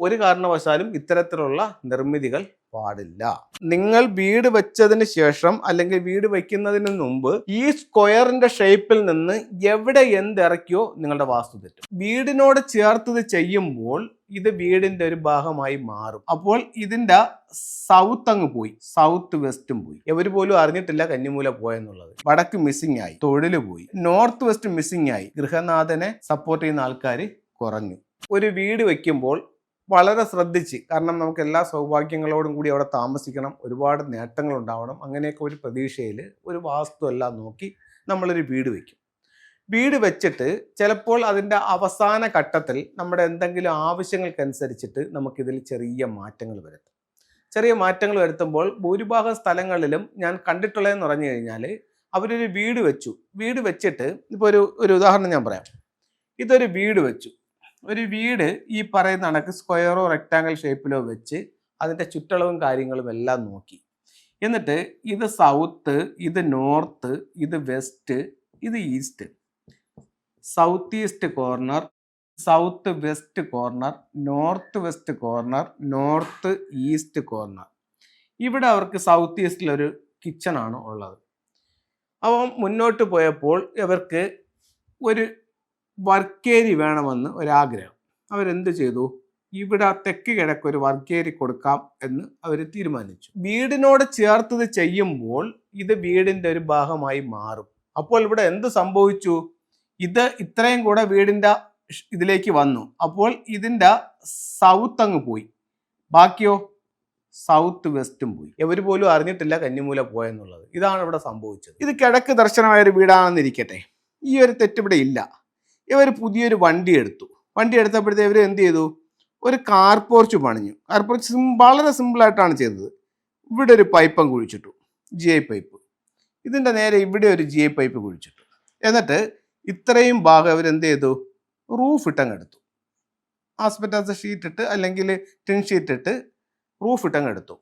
ഒരു കാരണവശാലും ഇത്തരത്തിലുള്ള നിർമ്മിതികൾ പാടില്ല. നിങ്ങൾ വീട് വെച്ചതിന് ശേഷം അല്ലെങ്കിൽ വീട് വയ്ക്കുന്നതിന് മുമ്പ് ഈ സ്ക്വയറിന്റെ ഷേപ്പിൽ നിന്ന് എവിടെ എന്തിറക്കിയോ നിങ്ങളുടെ വാസ്തു തെറ്റും. വീടിനോട് ചേർത്ത് ചെയ്യുമ്പോൾ ഇത് വീടിന്റെ ഒരു ഭാഗമായി മാറും. അപ്പോൾ ഇതിന്റെ സൗത്ത് അങ്ങ് പോയി, സൗത്ത് വെസ്റ്റും പോയി. ഇവർ പോലും അറിഞ്ഞിട്ടില്ല കന്നിമൂല പോയെന്നുള്ളത്. വടക്ക് മിസ്സിംഗ് ആയി, തൊഴില് പോയി. നോർത്ത് വെസ്റ്റ് മിസ്സിംഗ് ആയി, ഗൃഹനാഥനെ സപ്പോർട്ട് ചെയ്യുന്ന ആൾക്കാർ കുറഞ്ഞു. ഒരു വീട് വെക്കുമ്പോൾ വളരെ ശ്രദ്ധിച്ച്, കാരണം നമുക്ക് എല്ലാ സൗഭാഗ്യങ്ങളോടും കൂടി അവിടെ താമസിക്കണം, ഒരുപാട് നേട്ടങ്ങൾ ഉണ്ടാവണം, അങ്ങനെയൊക്കെ ഒരു പ്രതീക്ഷയിൽ ഒരു വാസ്തു എല്ലാം നോക്കി നമ്മളൊരു വീട് വയ്ക്കും. വീട് വെച്ചിട്ട് ചിലപ്പോൾ അതിൻ്റെ അവസാന ഘട്ടത്തിൽ നമ്മുടെ എന്തെങ്കിലും ആവശ്യങ്ങൾക്കനുസരിച്ചിട്ട് നമുക്കിതിൽ ചെറിയ മാറ്റങ്ങൾ വരുത്തും. ചെറിയ മാറ്റങ്ങൾ വരുത്തുമ്പോൾ ഭൂരിഭാഗം സ്ഥലങ്ങളിലും ഞാൻ കണ്ടിട്ടുള്ളതെന്ന് പറഞ്ഞു കഴിഞ്ഞാൽ അവരൊരു വീട് വെച്ചു. വീട് വെച്ചിട്ട് ഇപ്പോൾ ഒരു ഉദാഹരണം ഞാൻ പറയാം. ഇതൊരു വീട് വെച്ചു. ഒരു വീട് ഈ പറയുന്ന കണക്ക് സ്ക്വയറോ റെക്റ്റാങ്കിൾ ഷേപ്പിലോ വെച്ച് അതിൻ്റെ ചുറ്റളവും കാര്യങ്ങളും എല്ലാം നോക്കി. എന്നിട്ട് ഇത് സൗത്ത്, ഇത് നോർത്ത്, ഇത് വെസ്റ്റ്, ഇത് east. South east corner, south west corner, north west corner, north east corner. ഇവിടെ അവർക്ക് സൗത്ത് ഈസ്റ്റിലൊരു കിച്ചണാണ് ഉള്ളത്. അപ്പം മുന്നോട്ട് പോയപ്പോൾ ഇവർക്ക് ഒരു വർക്കേരി വേണമെന്ന് ഒരാഗ്രഹം. അവരെന്ത് ചെയ്തു? ഇവിടെ തെക്ക് കിഴക്ക് ഒരു വർക്കേരി കൊടുക്കാം എന്ന് അവർ തീരുമാനിച്ചു. വീടിനോട് ചേർത്തത് ചെയ്യുമ്പോൾ ഇത് വീടിൻ്റെ ഒരു ഭാഗമായി മാറും. അപ്പോൾ ഇവിടെ എന്ത് സംഭവിച്ചു? ഇത് ഇത്രയും കൂടെ വീടിൻ്റെ ഇതിലേക്ക് വന്നു. അപ്പോൾ ഇതിൻ്റെ സൗത്ത് അങ്ങ് പോയി, ബാക്കിയോ സൗത്ത് വെസ്റ്റും പോയി. ഇവർ പോലും അറിഞ്ഞിട്ടില്ല കന്നിമൂല പോയെന്നുള്ളത്. ഇതാണ് ഇവിടെ സംഭവിച്ചത്. ഇത് കിഴക്ക് ദർശനമായ ഒരു വീടാണെന്നിരിക്കട്ടെ, ഈ ഒരു തെറ്റിവിടെ ഇല്ല. ഇവർ പുതിയൊരു വണ്ടി എടുത്തു. വണ്ടി എടുത്തപ്പോഴത്തേക്ക് ഇവർ എന്ത് ചെയ്തു? ഒരു കാർ പോർച്ച് പണിഞ്ഞു. കാർ പോർച്ച് വളരെ സിമ്പിളായിട്ടാണ് ചെയ്തത്. ഇവിടെ ഒരു പൈപ്പം കുഴിച്ചിട്ടു, GI പൈപ്പ്. ഇതിൻ്റെ നേരെ ഇവിടെ ഒരു GI പൈപ്പ് കുഴിച്ചിട്ടു. എന്നിട്ട് ഇത്രയും ഭാഗം അവരെന്ത് ചെയ്തു? റൂഫ് ഇട്ടങ്ങെടുത്തു. ആസ്പെറ്റാസ് ഷീറ്റ് ഇട്ട് അല്ലെങ്കിൽ ടിൻ ഷീറ്റ് ഇട്ട് റൂഫ് ഇട്ടങ്ങെടുത്തു.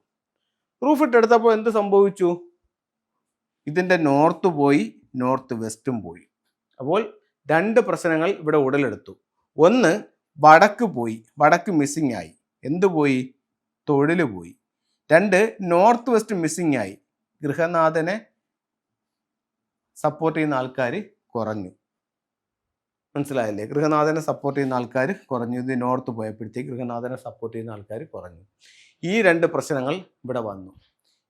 റൂഫ് ഇട്ടെടുത്തപ്പോൾ എന്ത് സംഭവിച്ചു? ഇതിൻ്റെ നോർത്ത് പോയി, നോർത്ത് വെസ്റ്റും പോയി. അപ്പോൾ രണ്ട് പ്രശ്നങ്ങൾ ഇവിടെ ഉടലെടുത്തു. ഒന്ന്, വടക്ക് പോയി, വടക്ക് മിസ്സിംഗ് ആയി. എന്തു പോയി? തൊഴിൽ പോയി. രണ്ട്, നോർത്ത് വെസ്റ്റ് മിസ്സിംഗ് ആയി. ഗൃഹനാഥനെ സപ്പോർട്ട് ചെയ്യുന്ന ആൾക്കാർ കുറഞ്ഞു. മനസ്സിലായല്ലേ? ഗൃഹനാഥനെ സപ്പോർട്ട് ചെയ്യുന്ന ആൾക്കാർ കുറഞ്ഞു. ഇത് നോർത്ത് പോയപ്പോഴത്തേക്ക് ഗൃഹനാഥനെ സപ്പോർട്ട് ചെയ്യുന്ന ആൾക്കാർ കുറഞ്ഞു. ഈ രണ്ട് പ്രശ്നങ്ങൾ ഇവിടെ വന്നു.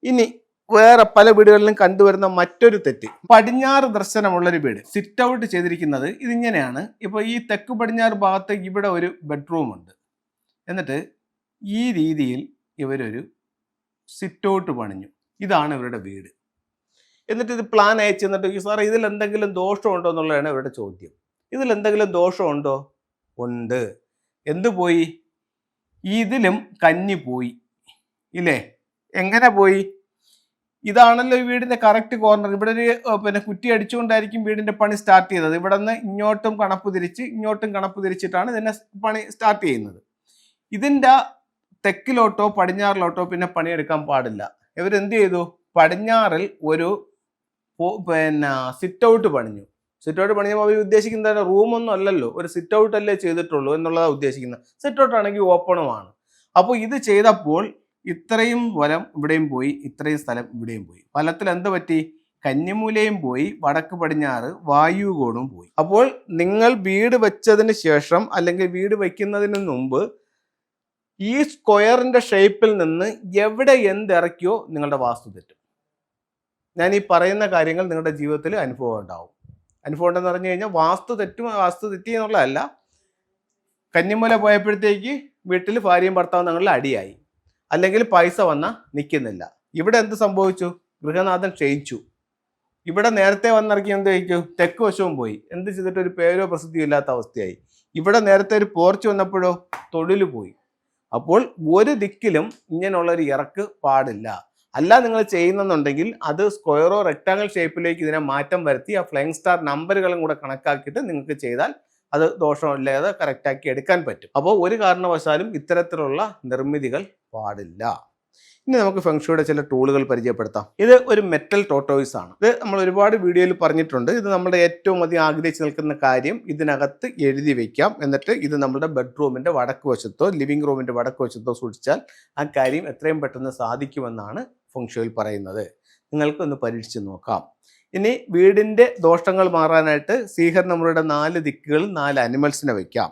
ഇനി വേറെ പല വീടുകളിലും കണ്ടുവരുന്ന മറ്റൊരു തെറ്റ്, പടിഞ്ഞാറ് ദർശനമുള്ളൊരു വീട്. സിറ്റ് ഔട്ട് ചെയ്തിരിക്കുന്നത് ഇതിങ്ങനെയാണ്. ഇപ്പോൾ ഈ തെക്ക് പടിഞ്ഞാറ് ഭാഗത്ത് ഇവിടെ ഒരു ബെഡ്റൂം ഉണ്ട്. എന്നിട്ട് ഈ രീതിയിൽ ഇവരൊരു സിറ്റ് ഔട്ട് പണിഞ്ഞു. ഇതാണ് ഇവരുടെ വീട്. എന്നിട്ട് ഇത് പ്ലാൻ അയച്ചു തന്നിട്ട്, സാർ ഇതിൽ എന്തെങ്കിലും ദോഷമുണ്ടോ എന്നുള്ളതാണ് ഇവരുടെ ചോദ്യം. ഇതിൽ എന്തെങ്കിലും ദോഷമുണ്ടോ? ഉണ്ട്. എന്ത് പോയി? ഇതിലും കന്നി പോയി ഇല്ലേ? എങ്ങനെ പോയി? ഇതാണല്ലോ ഈ വീടിന്റെ കറക്റ്റ് കോർണർ. ഇവിടെ ഒരു കുറ്റി അടിച്ചുകൊണ്ടായിരിക്കും വീടിന്റെ പണി സ്റ്റാർട്ട് ചെയ്തത്. ഇവിടെ നിന്ന് ഇങ്ങോട്ടും കണപ്പ് തിരിച്ച് ഇങ്ങോട്ടും കണപ്പ് തിരിച്ചിട്ടാണ് ഇതിനെ പണി സ്റ്റാർട്ട് ചെയ്യുന്നത്. ഇതിൻ്റെ തെക്കിലോട്ടോ പടിഞ്ഞാറിലോട്ടോ പിന്നെ പണിയെടുക്കാൻ പാടില്ല. ഇവരെന്ത് ചെയ്തു? പടിഞ്ഞാറിൽ ഒരു സിറ്റ് ഔട്ട് പണിഞ്ഞു. സിറ്റ് ഔട്ട് പണിയുമ്പോൾ അവർ ഉദ്ദേശിക്കുന്നത് റൂമൊന്നും അല്ലല്ലോ, ഒരു സിറ്റ് ഔട്ട് അല്ലേ ചെയ്തിട്ടുള്ളൂ എന്നുള്ളതാണ് ഉദ്ദേശിക്കുന്നത്. സിറ്റ് ഔട്ട് ആണെങ്കിൽ ഓപ്പണുമാണ്. അപ്പോൾ ഇത് ചെയ്തപ്പോൾ ഇത്രയും വലം ഇവിടെയും പോയി, ഇത്രയും സ്ഥലം ഇവിടെയും പോയി. ഫലത്തിൽ എന്ത് പറ്റി? കന്നിമൂലയും പോയി, വടക്ക് പടിഞ്ഞാറ് വായുകോണും പോയി. അപ്പോൾ നിങ്ങൾ വീട് വെച്ചതിന് ശേഷം അല്ലെങ്കിൽ വീട് വയ്ക്കുന്നതിന് മുമ്പ് ഈ സ്ക്വയറിന്റെ ഷേപ്പിൽ നിന്ന് എവിടെ എന്തിറക്കിയോ നിങ്ങളുടെ വാസ്തു തെറ്റും. ഞാൻ ഈ പറയുന്ന കാര്യങ്ങൾ നിങ്ങളുടെ ജീവിതത്തിൽ അനുഭവം ഉണ്ടാവും. അനുഭവം ഉണ്ടെന്ന് പറഞ്ഞു കഴിഞ്ഞാൽ വാസ്തു തെറ്റി എന്നുള്ളതല്ല. കന്നിമൂല പോയപ്പോഴത്തേക്ക് വീട്ടിൽ ഭാര്യയും ഭർത്താവും തങ്ങളിൽ അടിയായി, അല്ലെങ്കിൽ പൈസ വന്നാൽ നിൽക്കുന്നില്ല. ഇവിടെ എന്ത് സംഭവിച്ചു? ഗൃഹനാഥൻ ക്ഷയിച്ചു. ഇവിടെ നേരത്തെ വന്നിറക്കി എന്ത് കഴിക്കും? തെക്ക് വശവും പോയി. എന്ത് ചെയ്തിട്ട് ഒരു പേരോ പ്രസിദ്ധിയോ ഇല്ലാത്ത അവസ്ഥയായി. ഇവിടെ നേരത്തെ ഒരു പോർച്ച് വന്നപ്പോഴോ തൊഴിൽ പോയി. അപ്പോൾ ഒരു ദിക്കിലും ഇങ്ങനെയുള്ളൊരു ഇറക്ക് പാടില്ല. അല്ല നിങ്ങൾ ചെയ്യുന്നുണ്ടെങ്കിൽ അത് സ്ക്വയറോ റെക്ടാങ്കിൾ ഷേപ്പിലേക്ക് ഇതിനെ മാറ്റം വരുത്തി ആ ഫ്ലൈങ് സ്റ്റാർ നമ്പറുകളും കൂടെ കണക്കാക്കിയിട്ട് നിങ്ങൾക്ക് ചെയ്താൽ അത് ദോഷമില്ലാതെ കറക്റ്റാക്കി എടുക്കാൻ പറ്റും. അപ്പോൾ ഒരു കാരണവശാലും ഇത്തരത്തിലുള്ള നിർമ്മിതികൾ പാടില്ല. ഇനി നമുക്ക് ഫെങ്ഷുയുടെ ചില ടൂളുകൾ പരിചയപ്പെടുത്താം. ഇത് ഒരു മെറ്റൽ ടോട്ടോയിസ് ആണ്. ഇത് നമ്മൾ ഒരുപാട് വീഡിയോയിൽ പറഞ്ഞിട്ടുണ്ട്. ഇത് നമ്മുടെ ഏറ്റവും അധികം ആഗ്രഹിച്ച് നിൽക്കുന്ന കാര്യം ഇതിനകത്ത് എഴുതി വെക്കാം. എന്നിട്ട് ഇത് നമ്മുടെ ബെഡ്റൂമിന്റെ വടക്ക് വശത്തോ ലിവിംഗ് റൂമിന്റെ വടക്ക് വശത്തോ സൂക്ഷിച്ചാൽ ആ കാര്യം എത്രയും പെട്ടെന്ന് സാധിക്കുമെന്നാണ് ഫെങ്ഷുയിൽ പറയുന്നത്. നിങ്ങൾക്കൊന്ന് പരീക്ഷിച്ച് നോക്കാം. ഇനി വീടിന്റെ ദോഷങ്ങൾ മാറാനായിട്ട് സ്വീകരണമുറിയുടെ 4 ദിക്കുകളിൽ 4 അനിമൽസിനെ വയ്ക്കാം.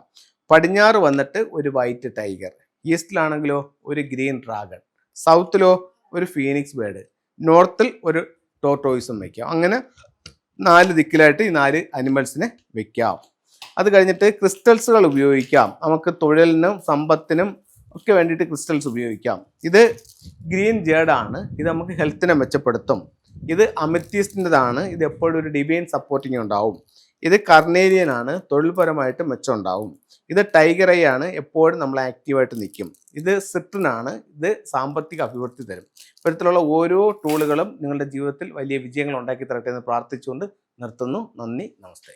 പടിഞ്ഞാറ് വന്നിട്ട് ഒരു വൈറ്റ് ടൈഗർ, ഈസ്റ്റിലാണെങ്കിലോ ഒരു ഗ്രീൻ ഡ്രാഗൺ, സൗത്തിലോ ഒരു ഫീനിക്സ് ബേർഡ്, നോർത്തിൽ ഒരു ടോട്ടോയിസും വയ്ക്കാം. അങ്ങനെ 4 ദിക്കിലായിട്ട് ഈ 4 അനിമൽസിനെ വെക്കാം. അത് കഴിഞ്ഞിട്ട് ക്രിസ്റ്റൽസുകൾ ഉപയോഗിക്കാം. നമുക്ക് തൊഴിലിനും സമ്പത്തിനും ഒക്കെ വേണ്ടിയിട്ട് ക്രിസ്റ്റൽസ് ഉപയോഗിക്കാം. ഇത് ഗ്രീൻ ജേഡാണ്. ഇത് നമുക്ക് ഹെൽത്തിനെ മെച്ചപ്പെടുത്തും. ഇത് അമിത്യസ്റ്റിൻ്റെതാണ്. ഇത് എപ്പോഴും ഒരു ഡിവൈൻ സപ്പോർട്ടിങ് ഉണ്ടാവും. ഇത് കർണേലിയൻ ആണ്. തൊഴിൽപരമായിട്ട് മെച്ചം ഉണ്ടാവും. ഇത് ടൈഗർ ഐ ആണ്. എപ്പോഴും നമ്മൾ ആക്റ്റീവായിട്ട് നിൽക്കും. ഇത് സിട്രിൻ ആണ്. ഇത് സാമ്പത്തിക അഭിവൃദ്ധി തരും. ഇത്തരത്തിലുള്ള ഓരോ ടൂളുകളും നിങ്ങളുടെ ജീവിതത്തിൽ വലിയ വിജയങ്ങൾ ഉണ്ടാക്കി തരട്ടെ എന്ന് പ്രാർത്ഥിച്ചുകൊണ്ട് നിർത്തുന്നു. നന്ദി, നമസ്തേ.